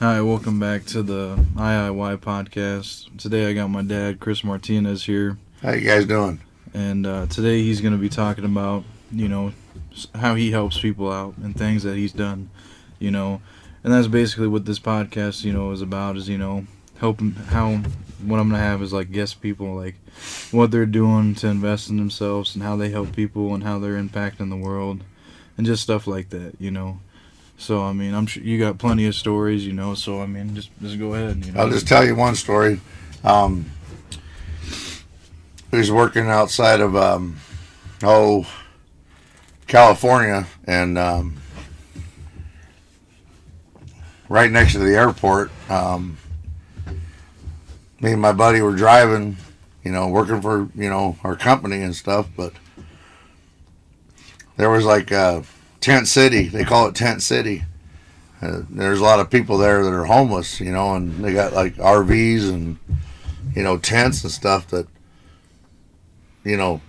Hi, welcome back to the IIY podcast. Today I got my dad, Chris Martinez, here, How you guys doing? and today he's going to be talking about, how he helps people out and things that he's done, you know, and that's basically what this podcast, is about. Is helping how what I'm gonna have is like guest people, like what they're doing to invest in themselves and how they help people and how they're impacting the world, and just stuff like that. So I mean, I'm sure you got plenty of stories. So I mean, just go ahead. I'll just tell you one story. He was working outside of California, and right next to the airport. Me and my buddy were driving, working for our company and stuff. But there was like Tent City. They call it Tent City. There's a lot of people there that are homeless, and they got like RVs and tents and stuff that,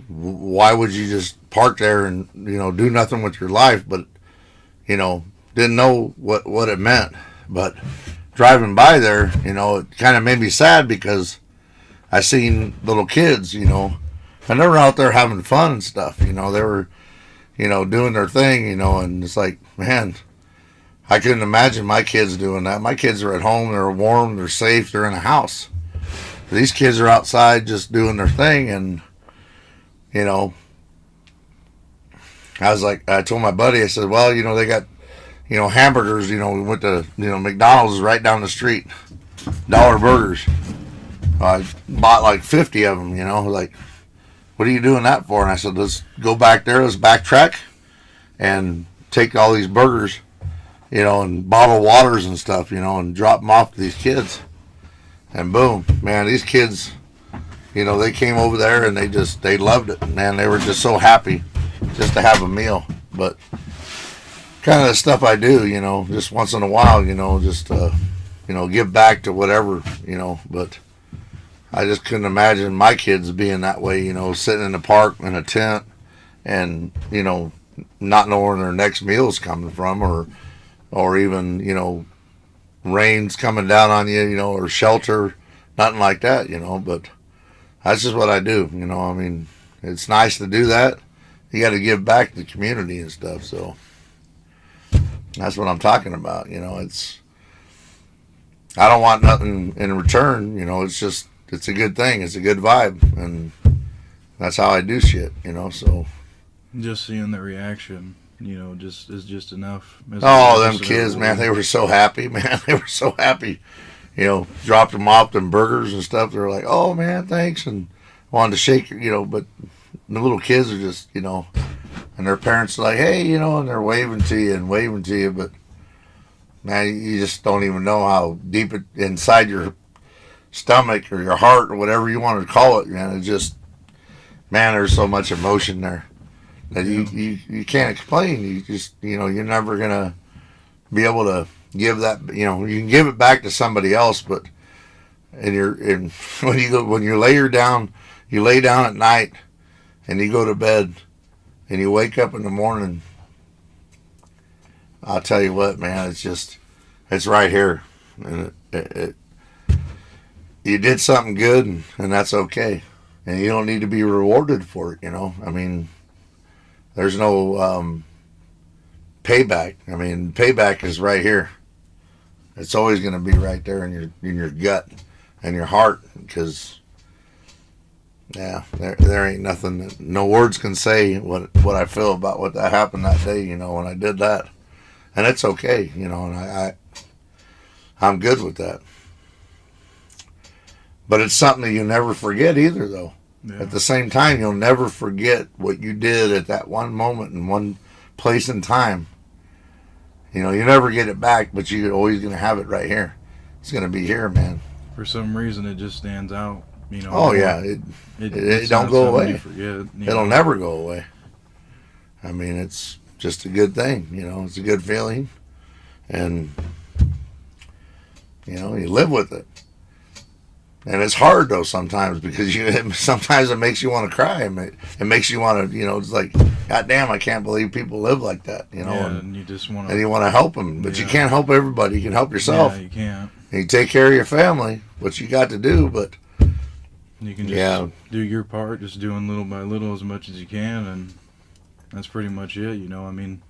why would you just park there and do nothing with your life? But didn't know what it meant. But driving by there, it kind of made me sad because I seen little kids, and they were out there having fun and stuff. They were doing their thing, and it's like, man, I couldn't imagine my kids doing that. My kids are at home, they're warm, they're safe, they're in a house. These kids are outside just doing their thing, and I told my buddy, I said, well, they got, hamburgers, we went to, McDonald's is right down the street, dollar burgers. I bought like 50 of them, like, what are you doing that for? And I said, let's go back there, let's backtrack and take all these burgers, and bottled waters and stuff, and drop them off to these kids. And boom, man, these kids, they came over there and they loved it. Man, they were just so happy just to have a meal. But kind of the stuff I do, just once in a while, just, give back to whatever, but I just couldn't imagine my kids being that way, sitting in the park in a tent and, not knowing where their next meal is coming from, or even, rain's coming down on you, or shelter, nothing like that, but that's just what I do, I mean, it's nice to do that. You got to give back to the community and stuff, so that's what I'm talking about, I don't want nothing in return, it's a good thing, it's a good vibe, and that's how I do shit, so. Just seeing the reaction, just is just enough. Oh, them kids, man, they were so happy, man. They were so happy. Dropped them off them burgers and stuff. They were like, oh, man, thanks. And wanted to shake, but the little kids are just, and their parents are like, hey, and they're waving to you. But, man, you just don't even know how deep it inside your stomach or your heart or whatever you want to call it, man. It just, man, there's so much emotion there that you can't explain. You just, you're never going to be able to give that, you can give it back to somebody else, but when you lay down at night and you go to bed and you wake up in the morning, I'll tell you what, man, it's right here. And you did something good, and that's okay. And you don't need to be rewarded for it, I mean, there's no payback. I mean, payback is right here. It's always going to be right there in your gut and your heart, because there ain't nothing that, no words can say what I feel about what that happened that day, when I did that. And it's okay, and I'm good with that. But it's something that you never forget either, though. Yeah. At the same time, you'll never forget what you did at that one moment in one place and time. You never get it back, but you're always going to have it right here. It's going to be here, man. For some reason, it just stands out. Oh, yeah. It don't go away. Forget, It'll never go away. I mean, it's just a good thing. It's a good feeling. And, you live with it. And it's hard though sometimes because sometimes it makes you want to cry. It makes you want to, it's like, God damn, I can't believe people live like that, Yeah, and you just want to. And you want to help them, but you can't help everybody. You can help yourself. Yeah, you can't. And you take care of your family, what you got to do, but you can just do your part, just doing little by little as much as you can, and that's pretty much it. I mean,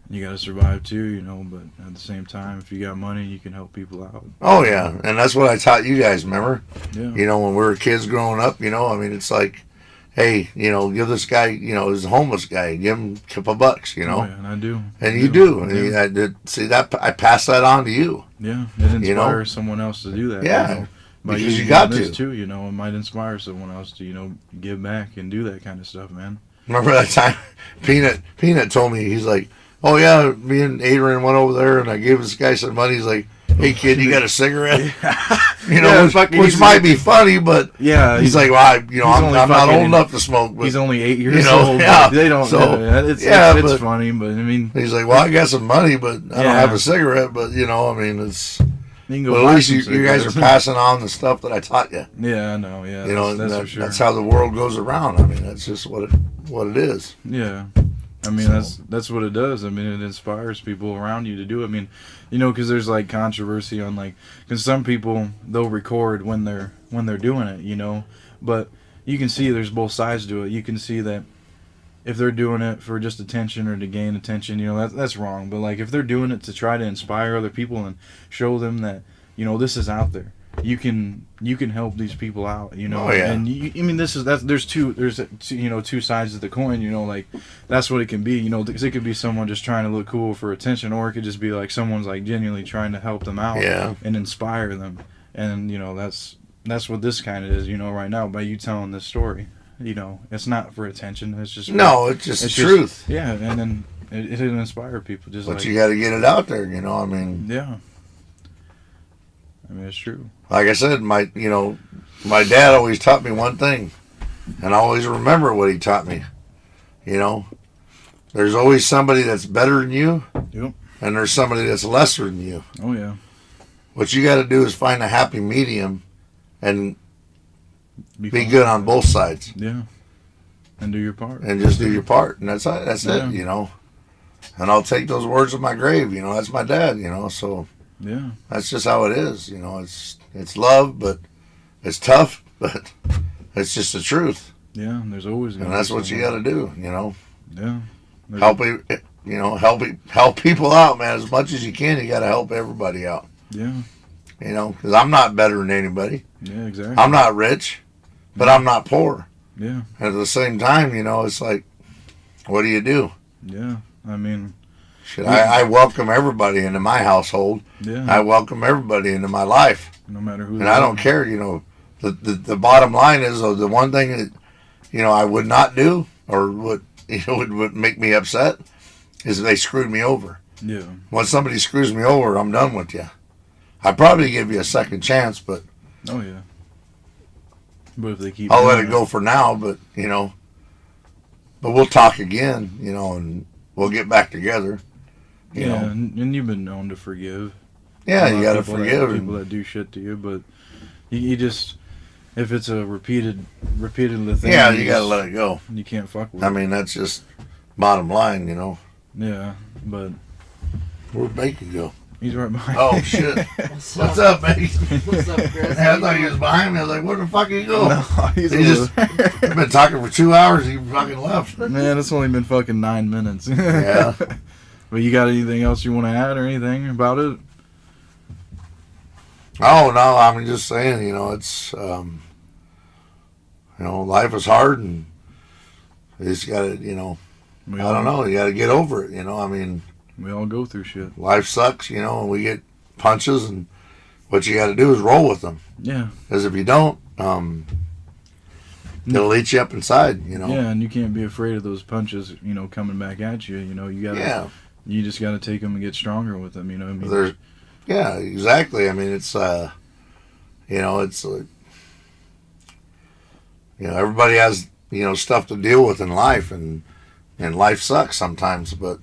you got to survive too, but at the same time, if you got money, you can help people out. Oh, yeah. And that's what I taught you guys, remember? Yeah. When we were kids growing up, I mean, it's like, hey, give this guy, this homeless guy, give him a couple bucks, Oh, yeah, and I do. And you do. And see, that I pass that on to you. Yeah, it inspires someone else to do that. Yeah. Because you got to. Too, it might inspire someone else to, give back and do that kind of stuff, man. Remember that time Peanut told me, he's like, oh yeah, me and Adrian went over there and I gave this guy some money. He's like, hey kid, you got a cigarette? Which might be funny, but yeah, he's like, well, I'm not old enough to smoke. But, he's only 8 years old. Yeah, they don't. So, it's funny, but I mean, he's like, well, I got some money, but I don't have a cigarette. But I mean, it's. You can go well, at least you guys are passing on the stuff that I taught you. Yeah, I know. Yeah, that's for sure. That's how the world goes around. I mean, that's just what it is. Yeah. I mean, that's what it does. I mean, it inspires people around you to do it. I mean, because there's like controversy on because some people they'll record when they're doing it, but you can see there's both sides to it. You can see that if they're doing it for just attention or to gain attention, that's wrong. But if they're doing it to try to inspire other people and show them that this is out there. You can help these people out, Oh, yeah. And I mean, there's two sides of the coin, that's what it can be, because it could be someone just trying to look cool for attention, or it could just be someone's genuinely trying to help them out and inspire them, and that's what this kind of is, right now by you telling this story, it's not for attention, it's just it's just truth. Yeah, and then it'll inspire people but you got to get it out there, I mean. Yeah. I mean, it's true. Like I said, my dad always taught me one thing, and I always remember what he taught me. There's always somebody that's better than you, yep. And there's somebody that's lesser than you. Oh, yeah. What you got to do is find a happy medium and be good on both sides. Yeah. And do your part. And just do your part. And that's it, And I'll take those words of my grave, that's my dad, so... Yeah, that's just how it is. It's love, but it's tough, but it's just the truth. Yeah, and there's always and that's what you got to do. Yeah, help people out, man, as much as you can. You got to help everybody out. Yeah, because I'm not better than anybody. Yeah, exactly. I'm not rich, but I'm not poor. Yeah. And at the same time, it's like, what do you do? Yeah, I mean. I welcome everybody into my household. Yeah. I welcome everybody into my life. No matter who. And I don't care, The bottom line is, the one thing that, I would not do, or would make me upset, is if they screwed me over. Yeah. When somebody screws me over, I'm done with you. I'd probably give you a second chance, but. Oh, yeah. But if they keep. I'll let it go for now, but, But we'll talk again, and we'll get back together. You know. And you've been known to forgive. Yeah, you got to forgive people that do shit to you, but you just if it's a repeated thing. Yeah, you got to let it go. You can't fuck with. I mean, that's just bottom line, Yeah, but where'd Bacon go? He's right behind. Oh shit! What's up, Bacon? What's up, Chris? I thought he was behind me. I was like, where the fuck did he go? No, he's been talking for 2 hours. He fucking left. Man, it's only been fucking 9 minutes. Yeah. But you got anything else you want to add or anything about it? Oh no, I'm just saying, it's life is hard, and you just got to, I don't know, you got to get over it, I mean, we all go through shit. Life sucks, and we get punches, and what you got to do is roll with them. Yeah. Because if you don't, it'll eat you up inside, Yeah, and you can't be afraid of those punches, coming back at you. You gotta. Yeah. You just got to take them and get stronger with them. I mean. Yeah, exactly. I mean, it's it's like, everybody has stuff to deal with in life, and life sucks sometimes, but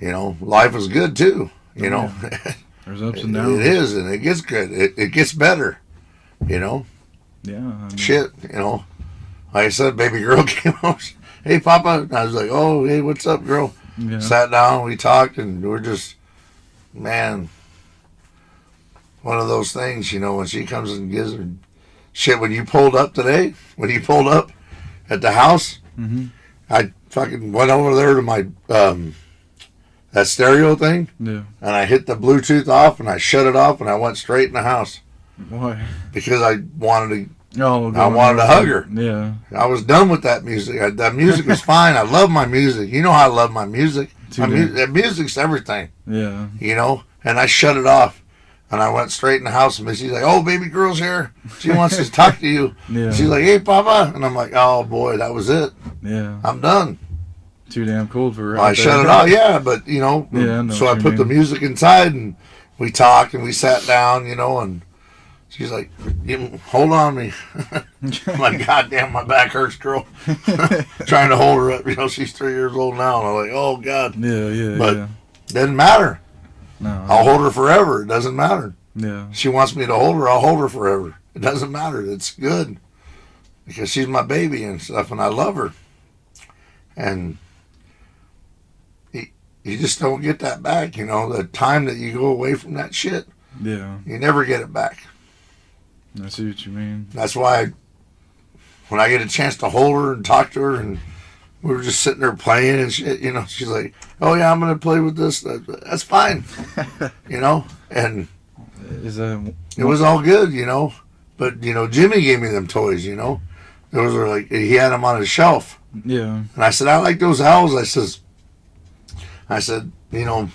life is good too. There's ups and downs. It is, and it gets good. It gets better. You know? Yeah. I mean, Shit, you know. Like I said, baby girl came over. Hey, Papa. And I was like, oh, hey, what's up, girl? yeah. Sat down, we talked, and we're just, man, one of those things, you know, when she comes and gives her shit. When you pulled up today, when you pulled up at the house, Mm-hmm. I fucking went over there to my, that stereo thing, Yeah. and I hit the Bluetooth off, and I shut it off, and I went straight in the house. Why? Because I wanted Oh, I wanted to hug her. Yeah. I was done with that music. That music was fine. I love my music. You know how I love my music. That music's everything. Yeah. You know? And I shut it off. And I went straight in the house, and Missy's like, oh, baby girl's here. She wants to talk to you. Yeah. She's like, hey, Papa. And I'm like, oh, boy, that was it. Yeah. I'm done. Too damn cold for I shut it off. Yeah, but, you know. Yeah, so I put the music inside, and we talked, and we sat down, you know, and she's like, hold on me. I'm like, God damn, my back hurts, girl. Trying to hold her up. You know, she's 3 years old now. And I'm like, oh, God. Yeah, But yeah. doesn't matter. No. I'll hold her forever. It doesn't matter. Yeah. She wants me to hold her. I'll hold her forever. It doesn't matter. It's good. Because she's my baby and stuff, and I love her. And you just don't get that back, you know. The time that you go away from that shit, Yeah. you never get it back. I see what you mean. That's why when I get a chance to hold her and talk to her, and we were just sitting there playing and shit, you know, she's like, oh yeah, I'm going to play with this. That's fine, you know, and Is that... it was all good, you know, but, you know, Jimmy gave me them toys, you know. Those were like, he had them on his shelf. Yeah. And I said, I like those owls. I said, you know,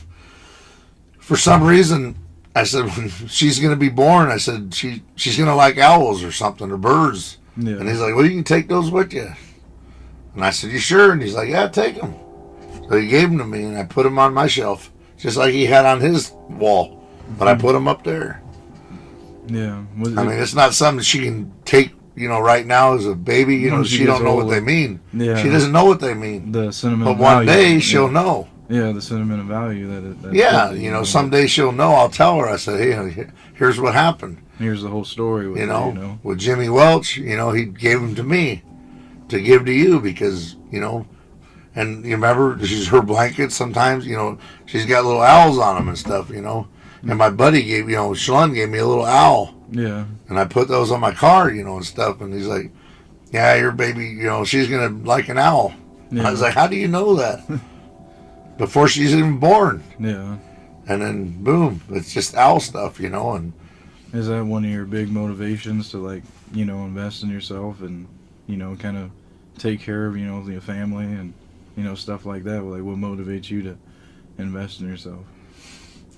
for some reason, I said, when she's going to be born, I said, she's going to like owls or something, or birds. Yeah. And he's like, well, you can take those with you. And I said, you sure? And he's like, yeah, take them. So he gave them to me, and I put them on my shelf, just like he had on his wall. But I put them up there. Yeah. I mean, it's not something she can take, you know, right now as a baby. You know, she don't know what they mean. Yeah. She doesn't know what they mean. The sentimental But one value. day she'll know. Yeah, the sentimental value that Yeah, you know, someday she'll know. I'll tell her. I said, hey, here's what happened. Here's the whole story with You it, know, with Jimmy Welch, you know, he gave them to me to give to you because, you know, and you remember, she's her blankets sometimes, you know, she's got little owls on them and stuff, you know. And my buddy gave, you know, Shalon gave me a little owl. Yeah. And I put those on my car, you know, and stuff. And he's like, yeah, your baby, you know, she's going to like an owl. Yeah. I was like, how do you know that? Before she's even born. Yeah. And then, boom, it's just owl stuff, you know. And Is that one of your big motivations to, like, you know, invest in yourself and, you know, kind of take care of, you know, your family and, you know, stuff like that? Like, what motivates you to invest in yourself?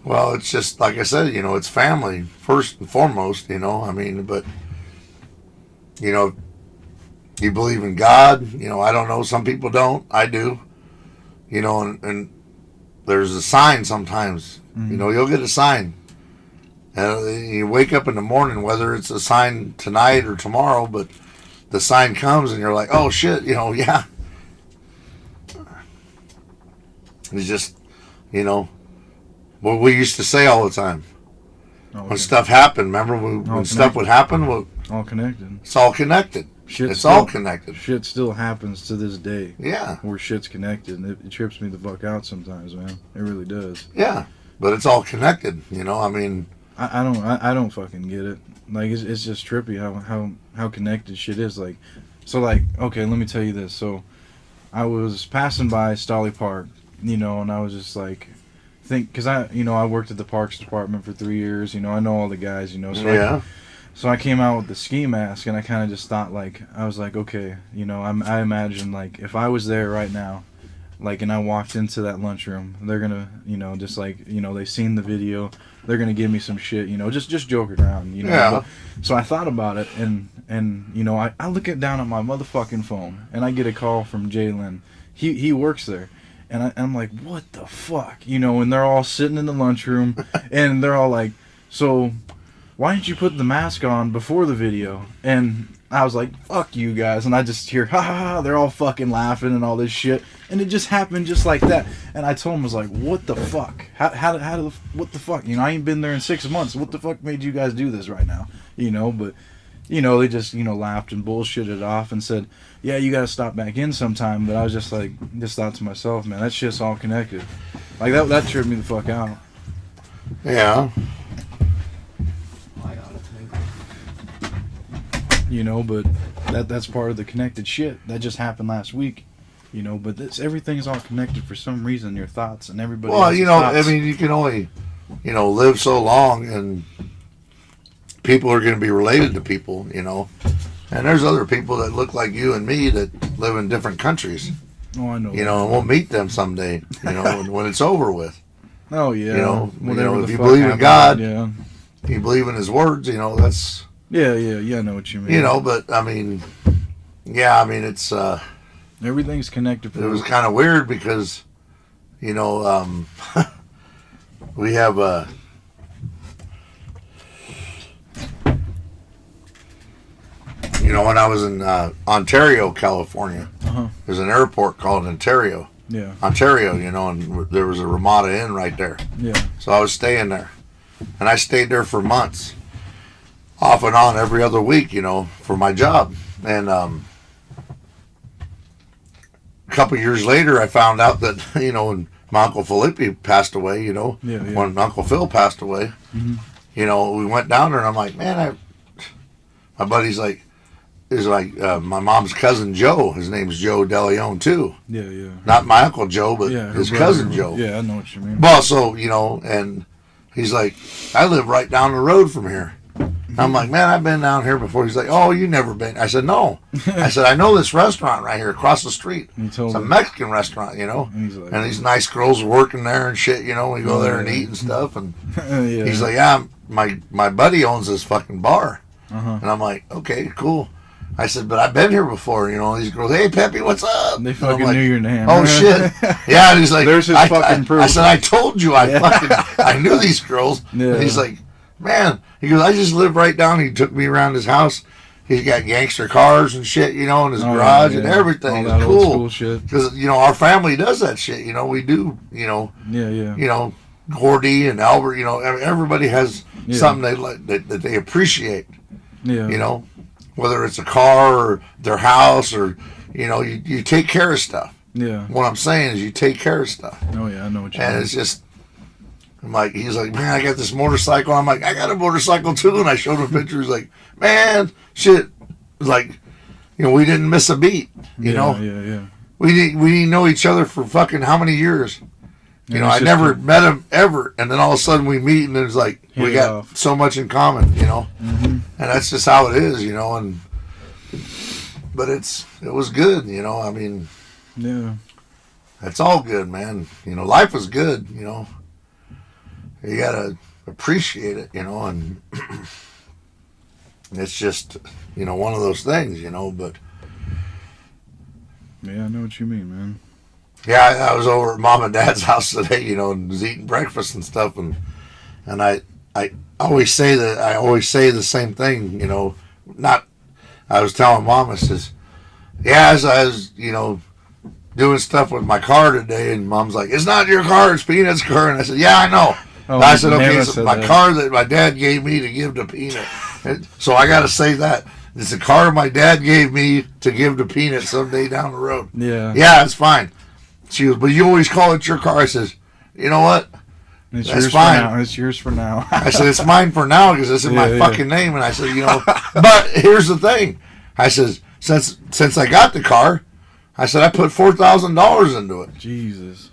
well, it's just, like I said, you know, it's family first and foremost, you know. I mean, but, you know, you believe in God, you know, I don't know. Some people don't. I do. You know, and there's a sign sometimes. Mm-hmm. You know, you'll get a sign. And you wake up in the morning, whether it's a sign tonight or tomorrow, but the sign comes and you're like, oh shit, you know, yeah. It's just, you know, what we used to say all the time. Oh, When stuff happened, remember when stuff would happen? Well, all connected. it's all connected. It's all connected. Shit still happens to this day. Yeah. Where shit's connected. And it trips me the fuck out sometimes, man. It really does. Yeah. But it's all connected, you know, I mean. I don't fucking get it. Like, it's just trippy how connected shit is. Like, so, like, okay, let me tell you this. So, I was passing by Stolly Park, you know, and I was just like, because I worked at the Parks Department for 3 years, you know, I know all the guys, you know. So Yeah. So I came out with the ski mask, and I kind of just thought, like, I was like, okay, you know, I imagine, like, if I was there right now, like, and I walked into that lunchroom, they're gonna, you know, just like, you know, they've seen the video, they're gonna give me some shit, you know, just joke around, you know. Yeah. But, so I thought about it, and you know, I look it down at my motherfucking phone, and I get a call from Jalen. He works there. And I'm like, what the fuck? You know, and they're all sitting in the lunchroom, and they're all like, so why didn't you put the mask on before the video? And I was like, fuck you guys. And I just hear, ha ha ha, they're all fucking laughing and all this shit. And it just happened just like that. And I told him, I was like, what the fuck? What the fuck? You know, I ain't been there in 6 months. What the fuck made you guys do this right now? You know, but you know, they just, you know, laughed and bullshitted off and said, yeah, you got to stop back in sometime. But I was just like, just thought to myself, man, that shit's all connected. Like, that tripped me the fuck out. Yeah. You know, but that's part of the connected shit. That just happened last week. You know, but everything's all connected for some reason, your thoughts and everybody Well, else's you know, thoughts. I mean, you can only, you know, live so long, and people are going to be related to people, you know. And there's other people that look like you and me that live in different countries. Oh, I know. You know, and we'll meet them someday, you know, when it's over with. Oh, yeah. You know, if you believe in God, yeah. if you believe in His words, you know, that's... Yeah, I know what you mean. You know, but, I mean, yeah, I mean, it's... everything's connected. It was kind of weird because, you know, we have you know, when I was in Ontario, California, there's an airport called Ontario. Yeah. Ontario, you know, and there was a Ramada Inn right there. Yeah. So I was staying there. And I stayed there for months, off and on every other week, you know, for my job. And a couple years later, I found out that, you know, when my Uncle Felipe passed away, you know, when Uncle Phil passed away, you know, we went down there and I'm like, man, my buddy's like, my mom's cousin Joe. His name's Joe DeLeon too. Yeah. Not my Uncle Joe, but his cousin Joe. Yeah, I know what you mean. Well, so, you know, and he's like, I live right down the road from here. I'm like, man, I've been down here before. He's like, oh, you never been. I said, no. I said, I know this restaurant right here across the street. It's a Mexican restaurant, you know. And these nice girls are working there and shit, you know. We go there and eat and stuff. And he's like, yeah, my buddy owns this fucking bar. And I'm like, okay, cool. I said, but I've been here before, you know. These girls, hey, Peppy, what's up? They fucking like, knew your name. Oh, shit. Yeah, and he's like, there's his fucking proof. I said, I told you I knew these girls. Yeah. And he's like, man, he goes, I just live right down. He took me around his house. He's got gangster cars and shit, you know, in his garage and everything. It's cool. Because, you know, our family does that shit. You know, we do, you know. Yeah. You know, Gordy and Albert, you know, everybody has something they like that they appreciate. Yeah. You know, whether it's a car or their house or, you know, you take care of stuff. Yeah. What I'm saying is you take care of stuff. Oh, yeah, I know what you mean. And it's just, I'm like, he's like, man, I got this motorcycle. I'm like, I got a motorcycle too. And I showed him pictures like, man, shit. Like, you know, we didn't miss a beat, you know? Yeah. We didn't know each other for fucking how many years? You know, I never met him ever. And then all of a sudden we meet and it's like, we got so much in common, you know? And that's just how it is, you know? And, but it was good, you know? I mean, yeah. It's all good, man. You know, life is good, you know? You gotta appreciate it, you know? And it's just, you know, one of those things, you know? But yeah, I know what you mean, man. Yeah, I was over at Mom and Dad's house today, you know, and was eating breakfast and stuff, and I always say the same thing, you know. I was telling Mom, I says, yeah, as I was, you know, doing stuff with my car today, and Mom's like, it's not your car, it's Peanut's car, and I said, yeah, I know. I said, okay, so my car that my dad gave me to give to Peanut, so I got to say that. It's a car my dad gave me to give to Peanut someday down the road. Yeah, it's fine. She goes, but you always call it your car. I says, you know what? It's yours fine. For now. It's yours for now. I said, it's mine for now because it's in my fucking name. And I said, you know, but here's the thing. I says, since I got the car, I said, I put $4,000 into it. Jesus.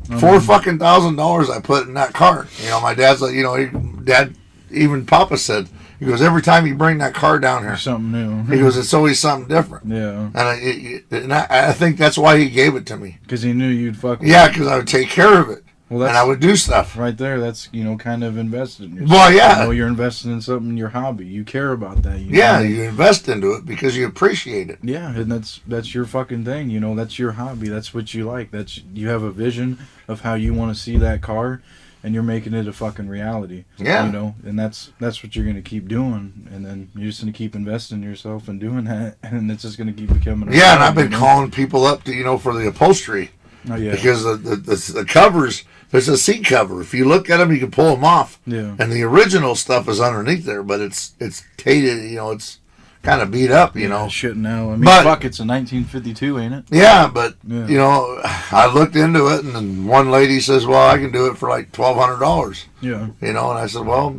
$4,000 I put in that car. You know, my dad's like, you know, Dad, even Papa said, he goes, every time you bring that car down here, something new. He goes, it's always something different. Yeah. And I think that's why he gave it to me. Because he knew you'd fuck with it. Yeah, because I would take care of it. Well, and I would do stuff. Right there, that's, you know, kind of invested in yourself. Well, yeah. You know, you're investing in something, your hobby. You care about that. You invest into it because you appreciate it. Yeah, and that's your fucking thing. You know, that's your hobby. That's what you like. You have a vision of how you want to see that car, and you're making it a fucking reality. Yeah. You know, and that's what you're going to keep doing, and then you're just going to keep investing in yourself and doing that, and it's just going to keep becoming a reality, and I've been calling people up to, you know, for the upholstery. Oh, yeah. Because the covers, there's a seat cover. If you look at them, you can pull them off. Yeah. And the original stuff is underneath there, but it's tated, you know, it's kind of beat up, you know. Shit now. I mean, But- fuck, it's a 1952, ain't it? Yeah, but Yeah. you know, I looked into it, and then one lady says, "Well, I can do it for like $1,200." Yeah. You know, and I said, "Well,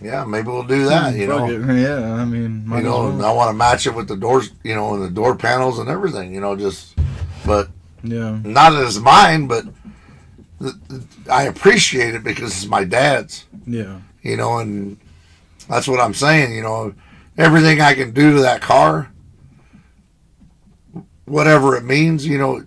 yeah, maybe we'll do that." You Fuck know, it. Yeah, I mean, might you know, as and well. I want to match it with the doors, you know, and the door panels and everything. You know, just but Yeah. not as mine, but I appreciate it because it's my dad's. Yeah. You know, and that's what I'm saying. You know, everything I can do to that car, whatever it means, you know,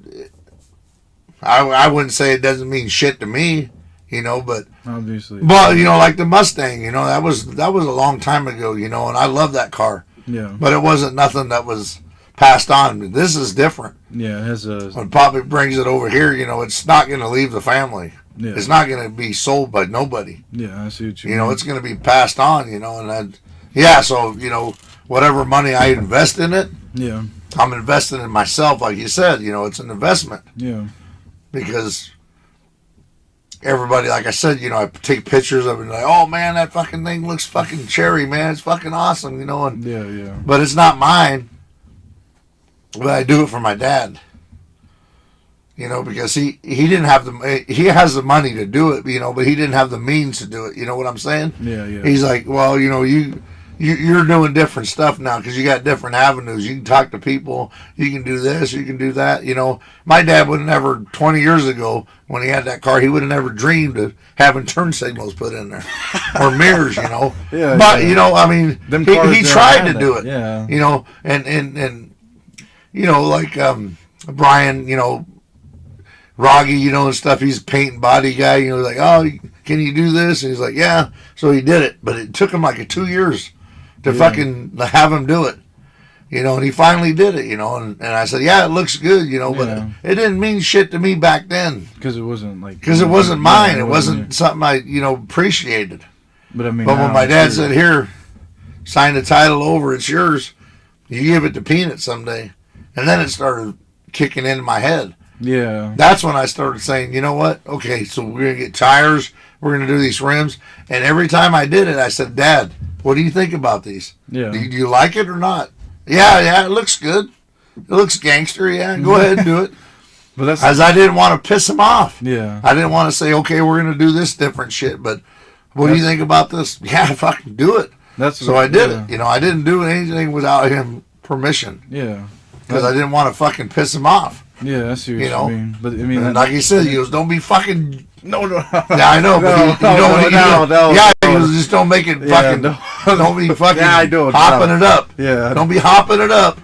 I wouldn't say it doesn't mean shit to me, you know, but Obviously. you know, like the Mustang, you know, that was a long time ago, you know, and I love that car, Yeah. but it wasn't nothing that was passed on. This is different. Yeah, it has a. When Poppy brings it over here, you know, it's not going to leave the family. Yeah. It's not going to be sold by nobody. Yeah, I see what you You mean. know, it's going to be passed on, you know, and yeah, so, you know, whatever money I invest in it, Yeah. I'm investing in myself, like you said, you know, it's an investment Yeah. because everybody, like I said, you know, I take pictures of it and like, oh man, that fucking thing looks fucking cherry, man. It's fucking awesome, you know, and, Yeah. Yeah. but it's not mine, but I do it for my dad. You know, because he didn't have he has the money to do it, you know, but he didn't have the means to do it. You know what I'm saying? Yeah. Yeah. He's like, well, you know, you're doing different stuff now because you got different avenues. You can talk to people. You can do this. You can do that. You know, my dad would have never, 20 years ago, when he had that car, he would have never dreamed of having turn signals put in there or mirrors, you know. Yeah, but, yeah. you know, I mean, Them he cars tried had to do that. it. Yeah. You know, and you know, like Brian, you know, Roggy, you know, and stuff. He's a paint and body guy. You know, like, oh, can you do this? And he's like, yeah. So he did it, but it took him like 2 years to fucking have him do it. You know, and he finally did it. You know, and I said, yeah, it looks good. You know, but Yeah. it didn't mean shit to me back then Because it wasn't like. because it wasn't mine. Yeah, It wasn't something I, you know, appreciated. But I mean. But when now my it's dad yours. said, here, sign the title over, it's yours. You give it to Peanut someday, and then it started kicking into my head. Yeah. That's when I started saying, you know what? Okay, so we're going to get tires. We're going to do these rims. And every time I did it, I said, Dad, what do you think about these? Yeah. Do you like it or not? Yeah, it looks good. It looks gangster. Yeah, go ahead and do it. But that's. As I didn't want to piss him off. Yeah. I didn't want to say, okay, we're going to do this different shit. But what do you think about this? Yeah, fucking do it. That's. So I did yeah. it. You know, I didn't do anything without him permission. Yeah. Because I didn't want to fucking piss him off. Yeah, I see what You you know? mean. But I mean. And like he said, he goes, don't be fucking. no. Yeah, I know, but he goes, just don't make it fucking. Don't be fucking Yeah, I know, hopping it up. Yeah. Don't be hopping it up.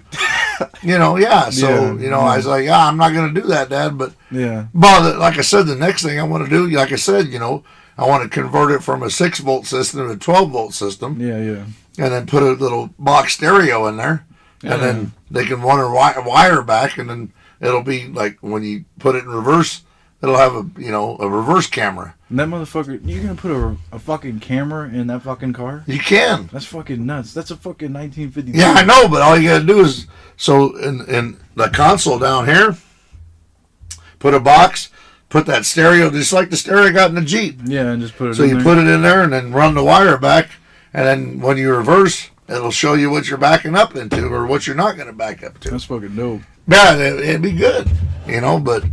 You know, yeah. So, Yeah, you know, I was like, yeah, I'm not going to do that, Dad. But, Yeah. like I said, the next thing I want to do, like I said, you know, I want to convert it from a 6-volt system to a 12-volt system. Yeah. Yeah. And then put a little box stereo in there. Yeah. And then they can run a wire back, and then it'll be like when you put it in reverse, it'll have a reverse camera. And that motherfucker, you're gonna put a fucking camera in that fucking car? You can. That's fucking nuts. That's a fucking 1952. Yeah, I know, but all you gotta do is in the console down here, put a box, put that stereo just like the stereo I got in the Jeep. Yeah, and just put it So in you there. put it in there and then run the wire back, and then when you reverse, it'll show you what you're backing up into or what you're not gonna back up to. That's fucking dope. Yeah, it'd be good, you know, but.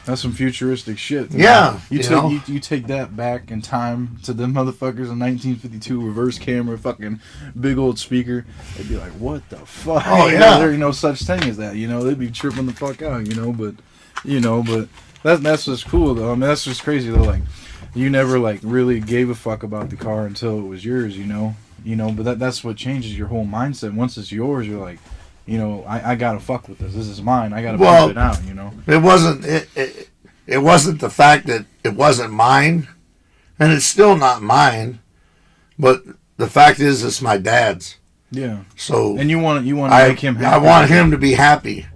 That's some futuristic shit. Yeah, You you take know? you take that back in time to them motherfuckers in 1952, reverse camera, fucking big old speaker. They'd be like, "What the fuck?" Oh, You know, yeah. there ain't no such thing as that. You know, they'd be tripping the fuck out. But that's just cool though. I mean, that's just crazy though. Like, you never like really gave a fuck about the car until it was yours. You know. But that's what changes your whole mindset. Once it's yours, you're like, you know, I gotta fuck with this. This is mine. I gotta pump it out. You know. It wasn't it wasn't the fact that it wasn't mine, and it's still not mine, but the fact is it's my dad's. Yeah. So And you want to make him happy. I want him to be happy.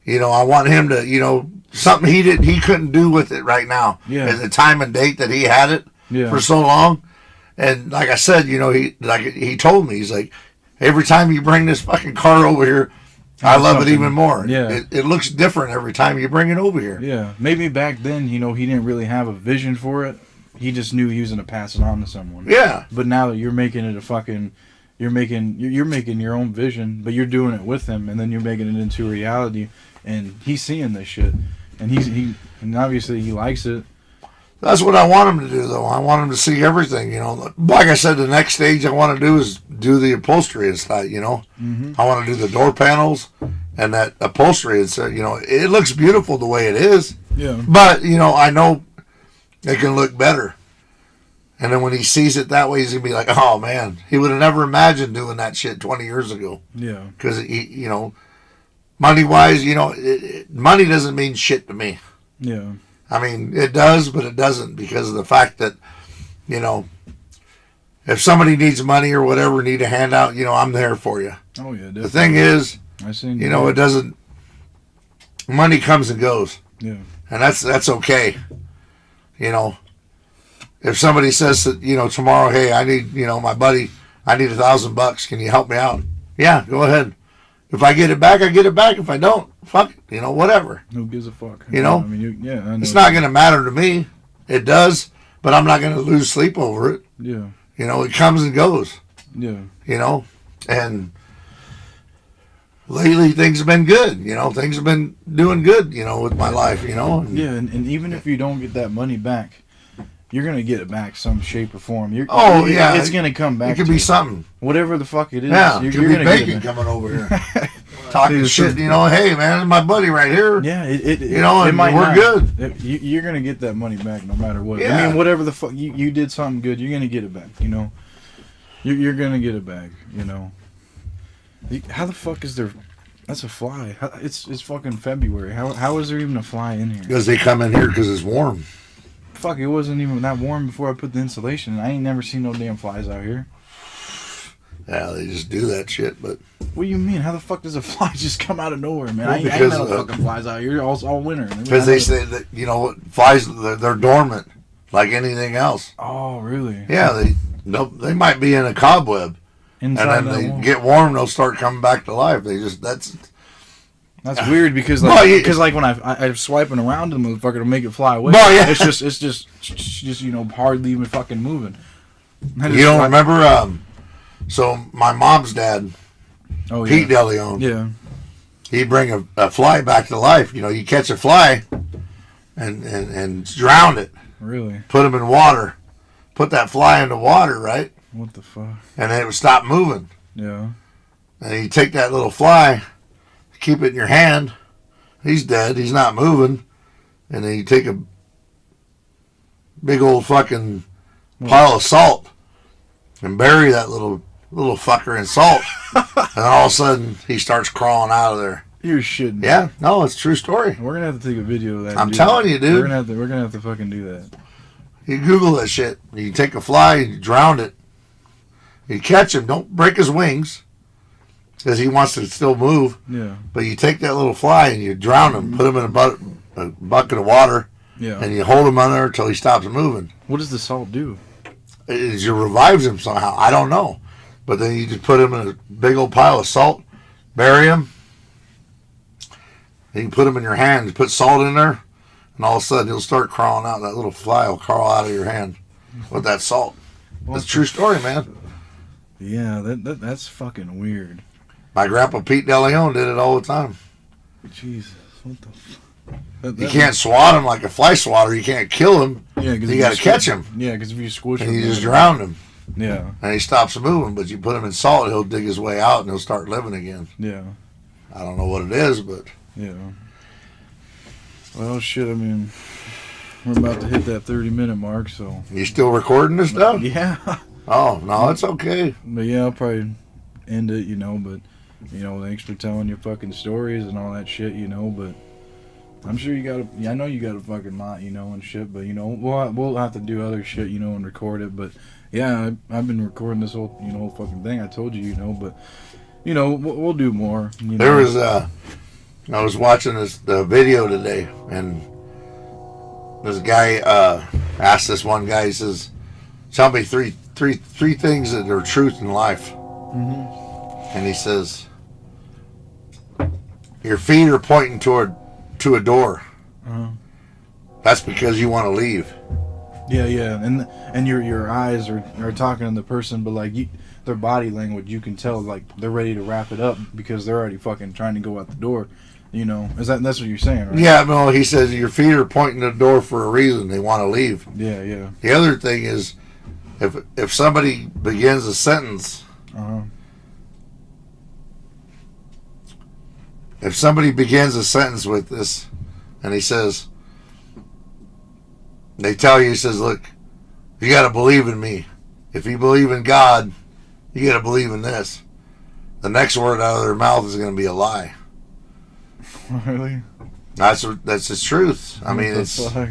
You know, I want him to, you know, something he couldn't do with it right now. Yeah. At the time and date that he had it Yeah. for so long. And like I said, you know, he told me, he's like, every time you bring this fucking car over here, I love it even more. Yeah. It looks different every time you bring it over here. Yeah, maybe back then, you know, he didn't really have a vision for it. He just knew he was going to pass it on to someone. Yeah. But now that you're making it a fucking, you're making your own vision, but you're doing it with him, and then you're making it into reality, and he's seeing this shit, and and obviously he likes it. That's what I want him to do, though. I want him to see everything, you know. Like I said, the next stage I want to do is do the upholstery and stuff, you know. Mm-hmm. I want to do the door panels and that upholstery. And so, you know, it looks beautiful the way it is. Yeah. But, you know, I know it can look better. And then when he sees it that way, he's going to be like, oh, man, he would have never imagined doing that shit 20 years ago. Yeah. Because, you know, money-wise, you know, money doesn't mean shit to me. Yeah. I mean, it does, but it doesn't because of the fact that, you know, if somebody needs money or whatever, need a handout, you know, I'm there for you. Oh, yeah, definitely. The thing is, you know, it doesn't, money comes and goes. Yeah. And that's okay. You know, if somebody says that, you know, tomorrow, hey, I need, you know, my buddy, I need $1,000. Can you help me out? Yeah, go ahead. If I get it back, I get it back. If I don't, fuck it. You know, whatever. Who gives a fuck? You know? I mean, I know. It's not going to matter to me. It does, but I'm not going to lose sleep over it. Yeah. You know, it comes and goes. Yeah. You know, and lately things have been good. You know, things have been doing good, you know, with my life, you know. Yeah, and even if you don't get that money back, you're going to get it back some shape or form. Yeah. It's going to come back. It could be something. Whatever the fuck it is. Yeah, you're could be bacon coming over here. Talking shit, you know, hey, man, my buddy right here. Yeah, you know, and we're good. You're going to get that money back no matter what. Yeah. I mean, whatever the fuck, you did something good, you're going to get it back, you know. You're going to get it back, you know. How the fuck is there... That's a fly. It's fucking February. How is there even a fly in here? Because they come in here because it's warm. Fuck, it wasn't even that warm before I put the insulation in. I ain't never seen no damn flies out here. Yeah, they just do that shit, but... What do you mean? How the fuck does a fly just come out of nowhere, man? I ain't no fucking flies out here all winter. Because they say that, you know, flies, they're dormant, like anything else. Oh, really? Yeah, they might be in a cobweb. Inside and then they get warm, they'll start coming back to life. That's weird because like when I'm swiping around the motherfucker to make it fly away. Well, yeah. It's just you know hardly even fucking moving. You don't remember? So my mom's dad, Pete DeLeon, yeah, he'd bring a fly back to life. You know, you catch a fly and drown it. Really? Put him in water. Put that fly into water, right? What the fuck? And then it would stop moving. Yeah. And you take that little fly, keep it in your hand. He's dead. He's not moving. And then you take a big old fucking pile of salt and bury that little fucker in salt. And all of a sudden, he starts crawling out of there. You're shitting. Yeah. No, it's a true story. We're gonna have to take a video of that. I'm telling you, dude. We're gonna have to fucking do that. You Google that shit. You take a fly, you drown it. You catch him. Don't break his wings, because he wants to still move. Yeah. But you take that little fly and you drown him. Put him in a bucket of water. Yeah. And you hold him under until he stops moving. What does the salt do? It revives him somehow. I don't know. But then you just put him in a big old pile of salt, bury him. And you put him in your hand. You put salt in there, and all of a sudden he'll start crawling out. That little fly will crawl out of your hand with that salt. That's a true story, man. Yeah, that's fucking weird. My grandpa Pete DeLeon did it all the time. Jesus, what the fuck? You can't swat him like a fly swatter. You can't kill him. Yeah, because you got to catch him. Yeah, because if you squish him, and you just drown him. Yeah, and he stops moving. But you put him in salt, he'll dig his way out and he'll start living again. Yeah, I don't know what it is, but yeah. Well, shit. I mean, we're about to hit that 30-minute mark, so you still recording this stuff? Yeah. Oh no, it's okay. But yeah, I'll probably end it, you know. But you know, thanks for telling your fucking stories and all that shit, you know. But I'm sure you got I know you got a fucking lot, you know, and shit. But you know, we'll have to do other shit, you know, and record it. But yeah, I've been recording this whole, you know, fucking thing. I told you, you know. But you know, we'll do more. You know? There was I was watching the video today, and this guy asked this one guy. He says, "Tell me three things that are truth in life." Mm-hmm. And he says, "Your feet are pointing to a door. Uh-huh. That's because you want to leave. Yeah, and your eyes are talking to the person, but like their body language, you can tell like they're ready to wrap it up because they're already fucking trying to go out the door. You know, that's what you're saying, right? Yeah, no, he says your feet are pointing the door for a reason. They want to leave. Yeah. The other thing is, if somebody begins a sentence, if somebody begins a sentence with this, and he says, they tell you, he says, look, you got to believe in me. If you believe in God, you got to believe in this. The next word out of their mouth is going to be a lie. Really? That's the truth. I mean, it's fuck?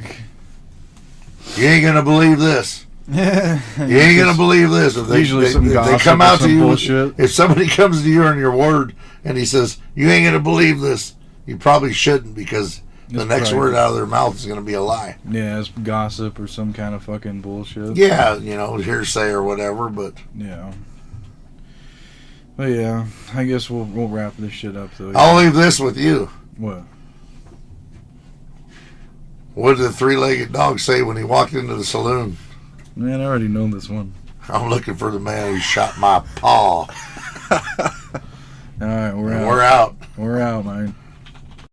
You ain't gonna believe this. Yeah. You ain't gonna believe this. If they come out to you, bullshit. If somebody comes to you in your word and he says you ain't gonna believe this, you probably shouldn't, because the next word out of their mouth is gonna be a lie. Yeah, it's gossip or some kind of fucking bullshit. Yeah, hearsay or whatever. But yeah. But yeah, I guess we'll wrap this shit up though. I'll leave this with you. What? What did the three-legged dog say when he walked into the saloon? Man, I already know this one. I'm looking for the man who shot my paw. All right, we're out. We're out. We're out, man.